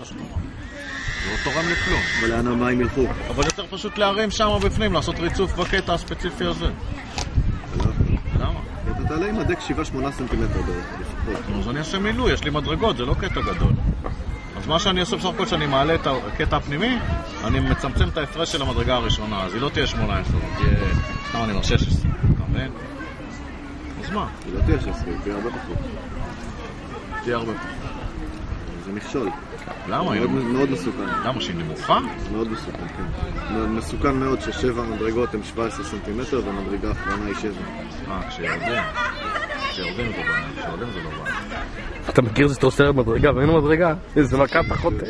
שלך. זה לא תורם לכלום. ולאן המים ילכו? אבל יותר פשוט להרים שם בפנים, לעשות ריצוף בקטע הספציפי הזה. למה? אתה תעלה עם הדק 7-8 סנטימטר לפחות. אז אני אעשה מילוי, יש לי מדרגות, זה לא קטע גדול. אז מה שאני עושה בסך הכל, שאני מעלה את הקטע הפנימי, אני מצמצם את ההפרש של המדרגה הראשונה, אז היא לא תהיה 18, תהיה, סתם אני אומר 16, אתה מבין? אז מה? היא לא תהיה 16, היא תהיה הרבה פחות. תהיה הרבה פחות. זה מכשול. למה? מאוד מסוכן. למה? שהיא נמוכה? מאוד מסוכן, כן. מסוכן מאוד ששבע מדרגות הן 17 סנטימטר והמדרגה האחרונה היא 7. כשיורדים. כשיורדים זה בעיה. כשיורדים זה לא בעיה. אתה מכיר שאתה עושה מדרגה ואין מדרגה? איזה מכה אתה חוטא.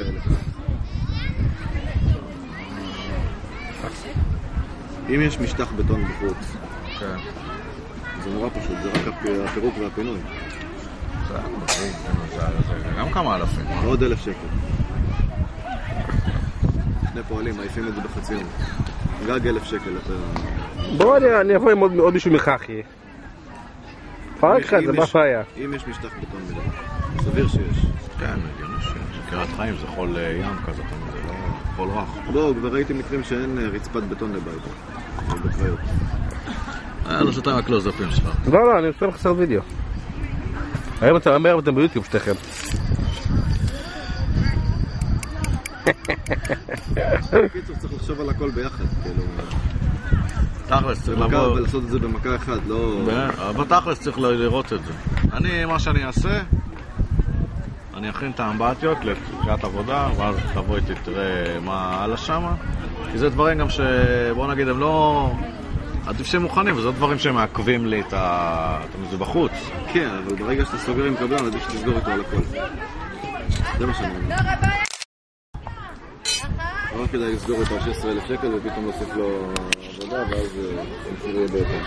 אם יש משטח בטון בחוץ, זה נורא פשוט, זה רק הפירוק והפינוי. זה גם כמה אלפים. עוד 1,000 שקל. שני פועלים, מעיפים את זה בחצי יום. גג 1,000 שקל. בוא אני אבוא עם עוד מישהו מחכי. פרק אחד, זה מה בעיה. אם יש משטח בטון מלא, סביר שיש. כן, הגיוני שיש. קריית חיים זה חול ים כזה, זה לא חול רך. לא, כבר ראיתי מקרים שאין רצפת בטון לבית. בקריות. לא שאתה עם הקלוזאפים שלך. לא, אני עושה לך סרט וידאו. היום אתם ביוטיוב שתיכם. בקיצור, צריך לחשוב על הכל ביחד, כאילו. תכלס, צריך לבוא... ולעשות את זה במכה אחת, לא... בתכלס צריך לראות את זה. מה שאני אעשה, אני אכין את האמבטיות לקריאת עבודה, ואז תבוא איתי, תראה מה הלאה שמה. כי זה דברים גם בוא נגיד, הם לא... עדיף שהם מוכנים, וזה דברים שמעכבים לי את זה בחוץ. כן, אבל ברגע שאתה סוגר עם קבלן, עדיף שתסגור איתו על הכל. זה מה שאני אומר. לא כדאי לסגור איתו 16,000 שקל ופתאום להוסיף לו עבודה, ואז המחיר יהיה ביותר.